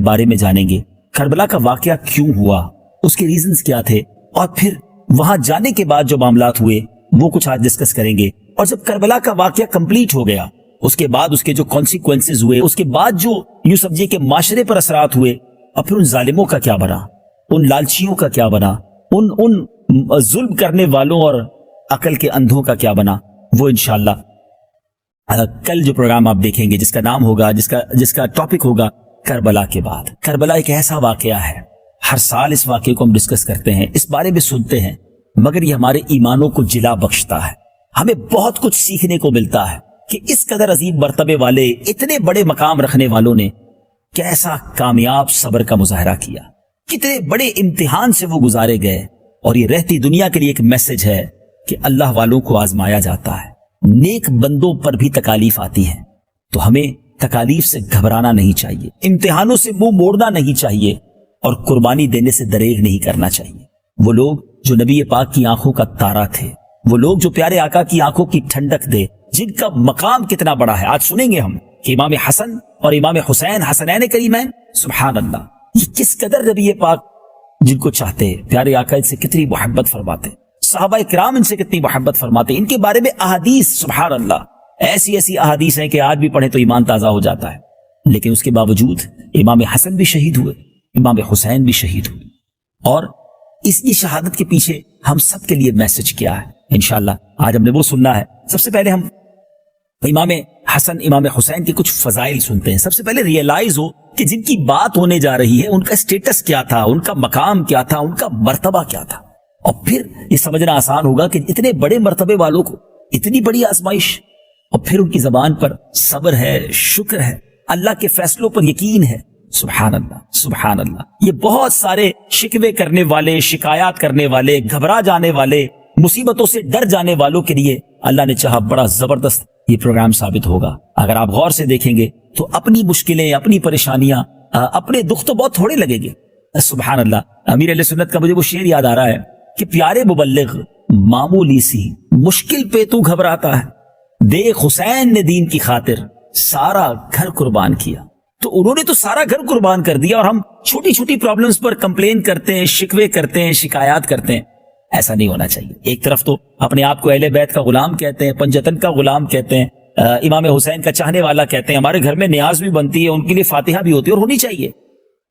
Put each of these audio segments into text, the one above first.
بارے میں جانیں گے، کربلا کا واقعہ کیوں ہوا، اس کے ریزنز کیا تھے، اور پھر وہاں جانے کے بعد جو معاملات ہوئے وہ کچھ آج ڈسکس کریں گے۔ اور جب کربلا کا واقعہ کمپلیٹ ہو گیا، اس کے بعد اس کے جو کانسیکوینسز ہوئے، اس کے بعد جو یوں سمجھے کہ معاشرے پر اثرات ہوئے، اور پھر ان ظالموں کا کیا بنا، ان لالچیوں کا کیا بنا، ان ظلم کرنے والوں اور عقل کے اندھوں کا کیا بنا، وہ انشاءاللہ کل جو پروگرام آپ دیکھیں گے، جس کا نام ہوگا، جس کا ٹاپک ہوگا کربلا کے بعد۔ کربلا ایک ایسا واقعہ ہے، ہر سال اس واقعے کو ہم ڈسکس کرتے ہیں، اس بارے میں سنتے ہیں، مگر یہ ہمارے ایمانوں کو جلا بخشتا ہے، ہمیں بہت کچھ سیکھنے کو ملتا ہے کہ اس قدر عظیم مرتبے والے، اتنے بڑے مقام رکھنے والوں نے کیسا کامیاب صبر کا مظاہرہ کیا، کتنے بڑے امتحان سے وہ گزارے گئے۔ اور یہ رہتی دنیا کے لیے ایک میسج ہے کہ اللہ والوں کو آزمایا جاتا ہے، نیک بندوں پر بھی تکالیف آتی ہیں، تو ہمیں تکالیف سے گھبرانا نہیں چاہیے، امتحانوں سے منہ موڑنا نہیں چاہیے، اور قربانی دینے سے دریغ نہیں کرنا چاہیے۔ وہ لوگ جو نبی پاک کی آنکھوں کا تارا تھے، وہ لوگ جو پیارے آقا کی آنکھوں کی ٹھنڈک دے، جن کا مقام کتنا بڑا ہے، آج سنیں گے ہم کہ امام حسن اور امام حسین، حسنین کریمین، سبحان اللہ، یہ کس قدر نبی پاک جن کو چاہتے، پیارے آقا ان سے کتنی محبت فرماتے، صحابہ کرام ان سے کتنی محبت فرماتے، ان کے بارے میں احادیث، سبحان اللہ، ایسی ایسی احادیث ہیں کہ آج بھی پڑھے تو ایمان تازہ ہو جاتا ہے۔ لیکن اس کے باوجود امام حسن بھی شہید ہوئے، امام حسین بھی شہید ہوئے، اور اس کی شہادت کے پیچھے ہم سب کے لیے میسج کیا ہے، انشاءاللہ آج ہم نے وہ سننا ہے۔ سب سے پہلے ہم امام حسن، امام حسین کے کچھ فضائل سنتے ہیں۔ سب سے پہلے ریئلائز ہو کہ جن کی بات ہونے جا رہی ہے ان کا سٹیٹس کیا تھا، ان کا مقام کیا تھا، ان کا مرتبہ کیا تھا، اور پھر یہ سمجھنا آسان ہوگا کہ اتنے بڑے مرتبے والوں کو اتنی بڑی آزمائش، اور پھر ان کی زبان پر صبر ہے، شکر ہے، اللہ کے فیصلوں پر یقین ہے، سبحان اللہ، سبحان اللہ۔ یہ بہت سارے شکوے کرنے والے، شکایات کرنے والے، گھبرا جانے والے، مصیبتوں سے ڈر جانے والوں کے لیے اللہ نے چاہا بڑا زبردست یہ پروگرام ثابت ہوگا۔ اگر آپ غور سے دیکھیں گے تو اپنی مشکلیں، اپنی پریشانیاں، اپنے دکھ تو بہت تھوڑے لگیں گے، سبحان اللہ۔ امیر اہل سنت کا مجھے وہ شعر یاد آ رہا ہے کہ پیارے مبلغ معمولی سی مشکل پہ تو گھبراتا ہے، دیکھ حسین نے دین کی خاطر سارا گھر قربان کیا۔ تو انہوں نے تو سارا گھر قربان کر دیا، اور ہم چھوٹی چھوٹی پرابلمز پر کمپلین کرتے ہیں، شکوے کرتے ہیں، شکایات کرتے ہیں۔ ایسا نہیں ہونا چاہیے۔ ایک طرف تو اپنے آپ کو اہل بیت کا غلام کہتے ہیں، پنجتن کا غلام کہتے ہیں، امام حسین کا چاہنے والا کہتے ہیں، ہمارے گھر میں نیاز بھی بنتی ہے، ان کے لیے فاتحہ بھی ہوتی ہے اور ہونی چاہیے،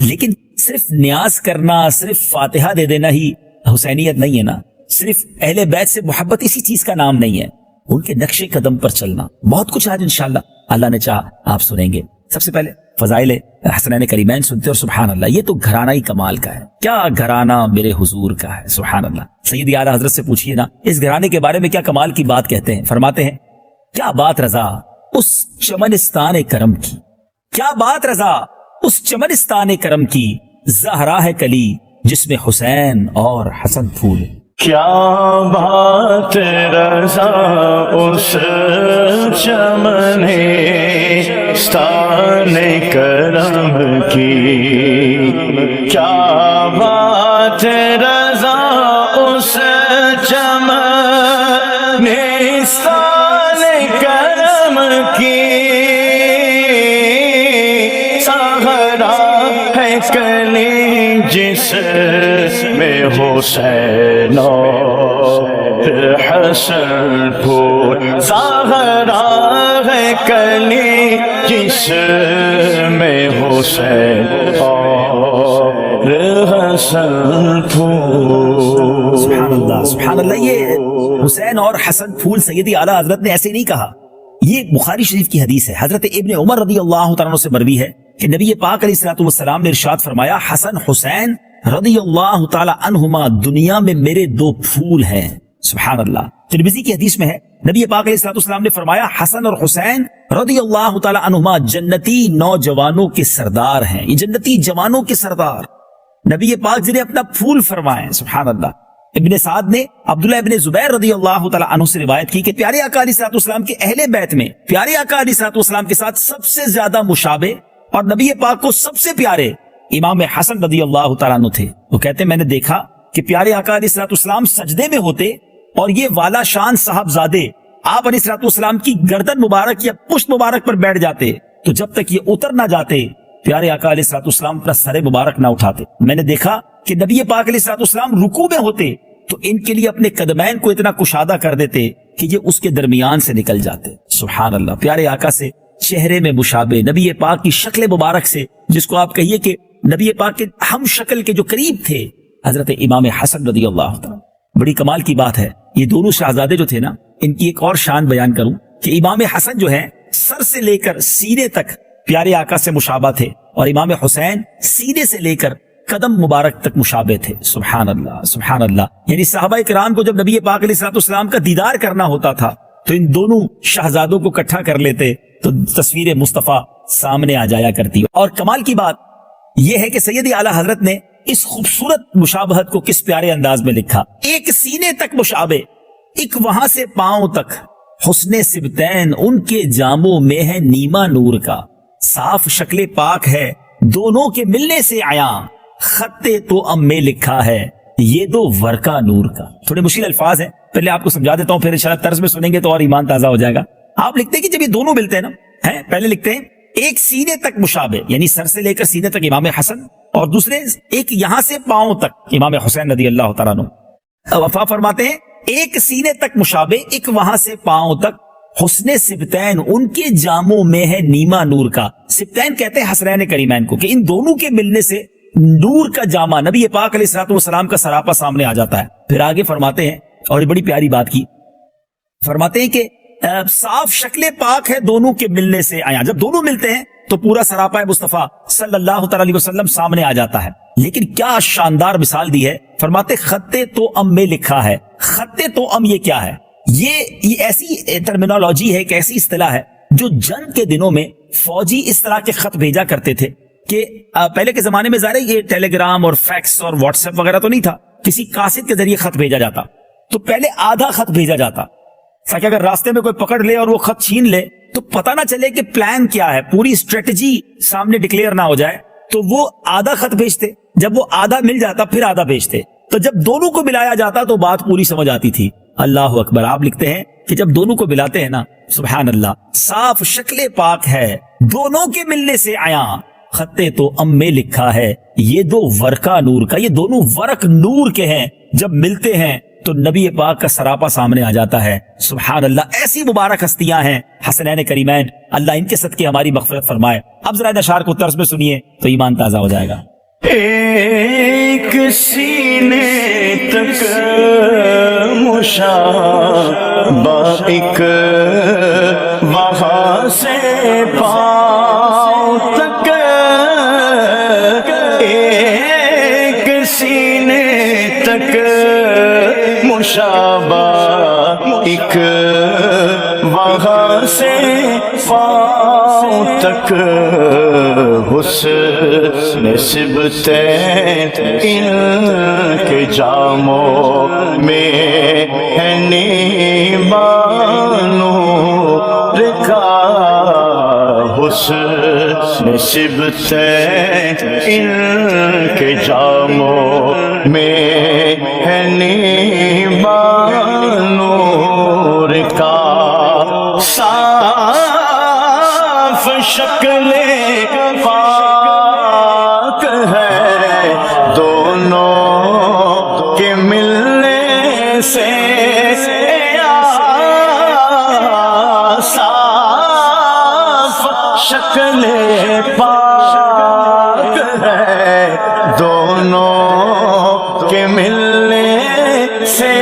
لیکن صرف نیاز کرنا، صرف فاتحہ دے دینا ہی حسینیت نہیں ہے نا، صرف اہل بیت سے محبت اسی چیز کا نام نہیں ہے، ان کے نقش قدم پر چلنا۔ بہت کچھ آج انشاءاللہ اللہ نے چاہا آپ سنیں گے۔ سب سے پہلے فضائل حسنین کریمین سنتے، اور سبحان اللہ، یہ تو گھرانہ ہی کمال کا ہے، کیا گھرانہ میرے حضور کا ہے، سبحان اللہ۔ سیدی اعلیٰ حضرت سے پوچھئے نا اس گھرانے کے بارے میں کیا کمال کی بات کہتے ہیں، فرماتے ہیں کیا بات رضا اس چمنستان کرم کی، کیا بات رضا اس چمنستان کرم کی، زہرا ہے کلی جس میں حسین اور حسن پھول۔ کیا بات رضا اس چمن ستان کرم کی، کیا بات رضا اس چمن ستان کرم کی، سہرا ہے کلی جس میں حسین اور حسن پھول، سہرا ہے کلی جس میں حسین اور حسن پھول۔ سبحان اللہ، سبحان اللہ۔ یہ حسین اور حسن پھول سیدی اعلیٰ حضرت نے ایسے نہیں کہا، یہ بخاری شریف کی حدیث ہے، حضرت ابن عمر رضی اللہ تعالیٰ عنہ سے مروی ہے کہ نبی پاک علیہ الصلوۃ والسلام نے ارشاد فرمایا، حسن حسین رضی اللہ تعالی عنہما دنیا میں میرے دو پھول ہیں، سبحان اللہ۔ ترمذی کی حدیث میں ہے نبی پاک علیہ الصلوۃ والسلام نے فرمایا، حسن اور حسین رضی اللہ تعالی عنہما جنتی نوجوانوں کے سردار ہیں، یہ جنتی جوانوں کے سردار نبی پاک جنہیں اپنا پھول فرمائیں، سبحان اللہ۔ ابن سعد نے عبداللہ ابن زبیر رضی اللہ تعالی عنہ سے روایت کی کہ پیارے آقا علیہ الصلوۃ والسلام کے اہل بیت میں پیارے آقا علیہ الصلوۃ والسلام کے ساتھ سب سے زیادہ مشابہ اور نبی پاک کو سب سے پیارے امام حسن رضی اللہ تعالیٰ عنہ تھے۔ وہ کہتے ہیں میں نے دیکھا کہ پیارے آقا علیہ الصلوۃ والسلام سجدے میں ہوتے اور یہ والا شان صاحبزادے آپ علیہ الصلوۃ والسلام کی گردن مبارک یا پشت مبارک پر بیٹھ جاتے، تو جب تک یہ اتر نہ جاتے پیارے آقا علیہ الصلوۃ والسلام اپنا سر مبارک نہ اٹھاتے. میں نے دیکھا کہ نبی پاک علیہ الصلوۃ والسلام رکوع میں ہوتے تو ان کے لیے اپنے قدمین کو اتنا کشادہ کر دیتے کہ یہ اس کے درمیان سے نکل جاتے. سبحان اللہ. پیارے آقا سے چہرے میں مشابہ، نبی پاک کی شکل مبارک سے، جس کو آپ کہیے کہ نبی پاک کے ہم شکل کے جو قریب تھے، حضرت امام حسن رضی اللہ تعالیٰ. بڑی کمال کی بات ہے، یہ دونوں شہزادے جو تھے نا، ان کی ایک اور شان بیان کروں کہ امام حسن جو ہے سر سے لے کر سینے تک پیارے آقا سے مشابہ تھے، اور امام حسین سینے سے لے کر قدم مبارک تک مشابہ تھے. سبحان اللہ سبحان اللہ. یعنی صحابہ کرام کو جب نبی پاک علیہ الصلوۃ والسلام کا دیدار کرنا ہوتا تھا تو ان دونوں شہزادوں کو اکٹھا کر لیتے تو تصویر مصطفیٰ سامنے آ جایا کرتی. اور کمال کی بات یہ ہے کہ سید اعلیٰ حضرت نے اس خوبصورت مشابہت کو کس پیارے انداز میں لکھا. ایک سینے تک مشابہ، ایک وہاں سے پاؤں تک، حسن سبتین ان کے جاموں میں ہے نیما نور کا، صاف شکل پاک ہے دونوں کے ملنے سے عیاں، خطے تو ام میں لکھا ہے یہ دو ورقہ نور کا. تھوڑے مشکل الفاظ ہیں، پہلے آپ کو سمجھا دیتا ہوں، پھر انشاءاللہ طرز میں سنیں گے تو اور ایمان تازہ ہو جائے گا. آپ لکھتے ہیں کہ جب یہ دونوں ملتے ہیں نا، پہلے لکھتے ہیں ایک سینے تک مشابہ، یعنی سر سے لے کر سینے تک امام حسن، اور دوسرے ایک یہاں سے پاؤں تک امام حسین رضی اللہ تعالیٰ عنہ. وفا فرماتے ہیں ایک سینے تک مشابہ، ایک وہاں سے پاؤں تک، حسن سبتین ان کے جاموں میں ہے نیما نور کا. سبتین کہتے ہیں حسنین کریمین کو، کہ ان دونوں کے ملنے سے نور کا جامع نبی پاک علیہ الصلوۃ والسلام کا سراپا سامنے آ جاتا ہے. پھر آگے فرماتے ہیں، اور یہ بڑی پیاری بات کی، فرماتے ہیں کہ صاف شکل پاک ہے دونوں کے ملنے سے آیا. جب دونوں ملتے ہیں تو پورا سراپا مصطفیٰ صلی اللہ تعالی علیہ وسلم سامنے آ جاتا ہے. لیکن کیا شاندار مثال دی ہے. فرماتے خطے تو ام میں لکھا ہے. خطے تو ام یہ کیا ہے؟ یہ ایسی ٹرمینالوجی ہے، ایک ایسی اصطلاح ہے جو جنگ کے دنوں میں فوجی اس طرح کے خط بھیجا کرتے تھے کہ پہلے کے زمانے میں ظاہر یہ ٹیلی گرام اور فیکس اور واٹس ایپ وغیرہ تو نہیں تھا، کسی قاصد کے ذریعے خط بھیجا جاتا. تو پہلے آدھا خط بھیجا جاتا تاکہ اگر راستے میں کوئی پکڑ لے اور وہ خط چھین لے تو پتہ نہ چلے کہ پلان کیا ہے، پوری اسٹریٹجی سامنے ڈکلیئر نہ ہو جائے. تو وہ آدھا خط بھیجتے، جب وہ آدھا مل جاتا پھر آدھا بھیجتے، تو جب دونوں کو ملایا جاتا تو بات پوری سمجھ آتی تھی. اللہ اکبر. آپ لکھتے ہیں کہ جب دونوں کو ملاتے ہیں نا، سبحان اللہ، صاف شکل پاک ہے دونوں کے ملنے سے عیاں، خطے تو ام میں لکھا ہے یہ دو ورقہ نور کا. یہ دونوں ورق نور کے ہیں، جب ملتے ہیں تو نبی پاک کا سراپا سامنے آ جاتا ہے. سبحان اللہ. ایسی مبارک ہستیاں ہیں حسنین کریمین، اللہ ان کے صدقے ہماری مغفرت فرمائے. اب ذرا اشعار کو طرز میں سنیے تو ایمان تازہ ہو جائے گا. ایک سینے تک مشابہ، ایک وہاں سے پاؤں تک، ایک سینے تک مشابہ، ایک وہاں سے پاؤں تک، حسن سبتین ان کے جاموں میں ہے نیما نور کا، حسن سبتین ان کے جاموں میں ہے نیما نور کا، صاف شکل پاک ہے دونوں کے ملنے سے، صاف شکل پاک ہے دونوں کے ملنے سے،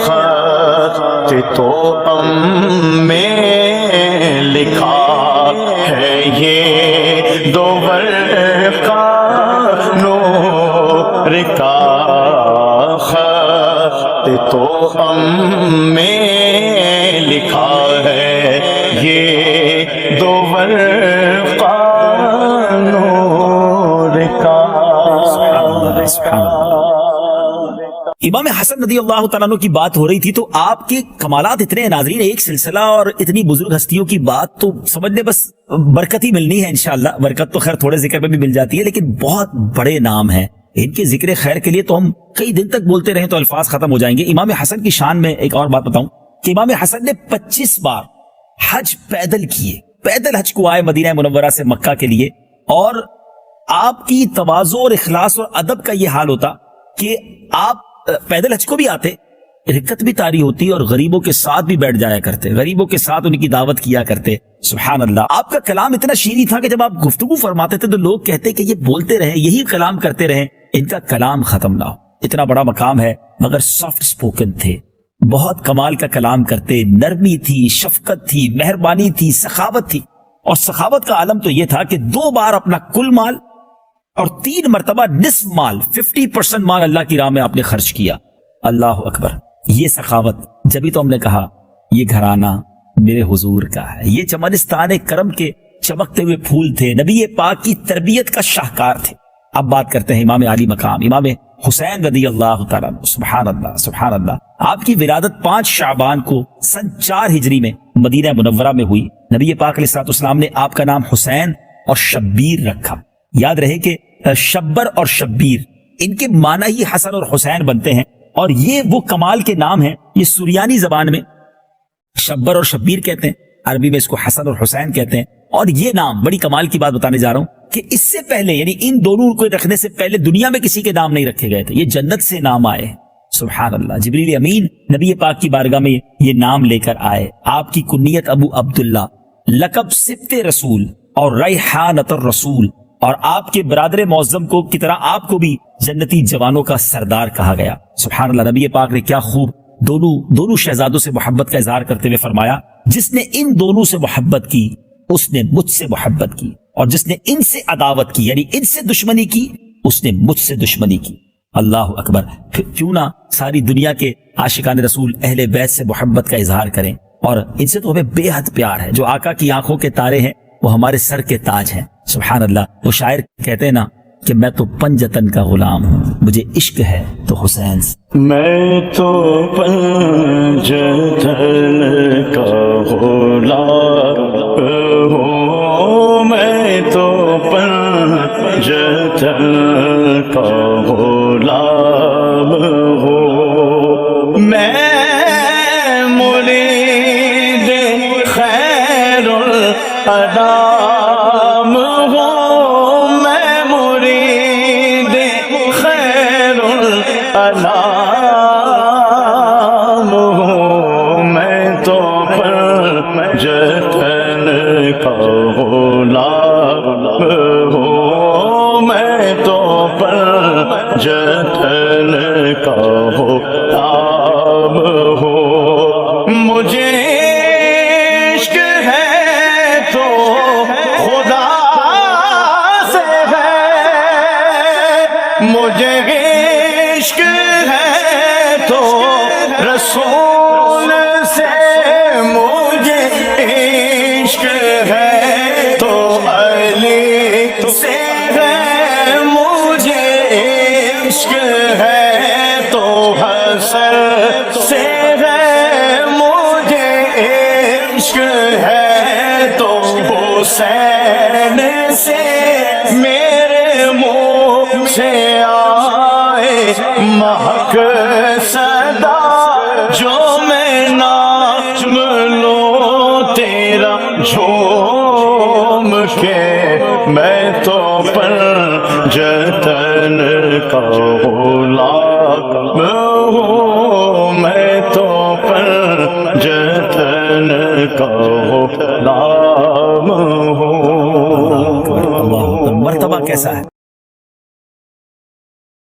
خط تو ام میں لکھا ہے یہ دو ورقہ نور کا، خط تو ام میں لکھا ہے یہ دو ورقہ نور کا. سبحان اللہ. امام حسن رضی اللہ تعالیٰ عنہ کی بات ہو رہی تھی تو آپ کے کمالات اتنے ہیں ناظرین، ایک سلسلہ اور اتنی بزرگ ہستیوں کی بات تو سمجھنے بس برکت ہی ملنی ہے انشاءاللہ. برکت تو خیر تھوڑے ذکر میں بھی مل جاتی ہے، لیکن بہت بڑے نام ہیں ان کے ذکر خیر کے لیے تو ہم کئی دن تک بولتے رہیں تو الفاظ ختم ہو جائیں گے. امام حسن کی شان میں ایک اور بات بتاؤں کہ امام حسن نے 25 بار حج پیدل کیے. پیدل حج کو آئے مدینہ منورہ سے مکہ کے لیے، اور آپ کی تواضع اور اخلاص اور ادب کا یہ حال ہوتا کہ آپ پیدل حج کو بھی آتے، رکعت بھی طاری ہوتی اور غریبوں کے ساتھ بھی بیٹھ جایا کرتے، غریبوں کے ساتھ ان کی دعوت کیا کرتے. سبحان اللہ. آپ کا کلام اتنا شیریں تھا کہ جب آپ گفتگو فرماتے تھے تو لوگ کہتے کہ یہ بولتے رہیں، یہی کلام کرتے رہیں، ان کا کلام ختم نہ ہو. اتنا بڑا مقام ہے مگر سافٹ سپوکن تھے، بہت کمال کا کلام کرتے، نرمی تھی، شفقت تھی، مہربانی تھی، سخاوت تھی. اور سخاوت کا عالم تو یہ تھا کہ 2 بار اپنا کل مال اور 3 مرتبہ نصف مال 50% مال اللہ کی راہ میں آپ نے خرچ کیا. اللہ اکبر. یہ سخاوت، جبھی تو ہم نے کہا یہ گھرانہ میرے حضور کا ہے، یہ چمنستان کرم کے چمکتے ہوئے پھول تھے، نبی پاک کی تربیت کا شاہکار تھے. اب بات کرتے ہیں امام علی مقام، امام حسین رضی اللہ تعالیٰ عنہ. سبحان اللہ سبحان اللہ. آپ کی ولادت 5 شعبان کو سن 4 ہجری میں مدینہ منورہ میں ہوئی. نبی پاک علیہ الصلوۃ والسلام نے آپ کا نام حسین اور شبیر رکھا. یاد رہے کہ شبر اور شبیر ان کے معنی ہی حسن اور حسین بنتے ہیں، اور یہ وہ کمال کے نام ہیں. یہ سریانی زبان میں شبر اور شبیر کہتے ہیں، عربی میں اس کو حسن اور حسین کہتے ہیں. اور یہ نام بڑی کمال کی بات بتانے جا رہا ہوں کہ اس سے پہلے یعنی ان دونوں کو رکھنے سے پہلے دنیا میں کسی کے نام نہیں رکھے گئے تھے، یہ جنت سے نام آئے ہیں. سبحان اللہ. جبریل امین نبی پاک کی بارگاہ میں یہ نام لے کر آئے. آپ کی کنیت ابو عبداللہ، لقب سبت رسول اور ریحانۃ الرسول، اور آپ کے برادر معظم کو کی طرح آپ کو بھی جنتی جوانوں کا سردار کہا گیا. سبحان اللہ. نبی پاک نے کیا خوب دونوں شہزادوں سے محبت کا اظہار کرتے ہوئے فرمایا، جس نے ان دونوں سے محبت کی اس نے مجھ سے محبت کی، اور جس نے ان سے عداوت کی یعنی ان سے دشمنی کی اس نے مجھ سے دشمنی کی. اللہ اکبر. پھر کیوں نہ ساری دنیا کے عاشقان رسول اہل بیت سے محبت کا اظہار کریں، اور ان سے تو ہمیں بے حد پیار ہے. جو آقا کی آنکھوں کے تارے ہیں وہ ہمارے سر کے تاج ہیں. سبحان اللہ. وہ شاعر کہتے ہیں نا کہ میں تو پنجتن کا غلام ہوں، مجھے عشق ہے تو حسین سے. میں تو پنجتن کا غلام ہوں، میں تو پنجتن کا غلام ہوں، میں مرید خیر الانام ہوں، میں مرید خیر الانام ہوں، میں تو پنجتن کا غلام ہوں، میں تو پنجتن کا غلام ہوں. مجھے عشق ہے تو خدا سے ہے، مجھے عشق ہے تو رسول سے، مجھے عشق ہے تو علی سے ہے، مجھے عشق ہے تو حسن سے ہے، مجھے عشق ہے تو حسین سے. میرے منہ سے آئے مہک صدا جو میں نام لوں تیرا جھوم کے، میں تو پنجتن کا غلام ہوں، میں تو پنجتن کا غلام ہوں. اللہ مرتبہ کیسا ہے.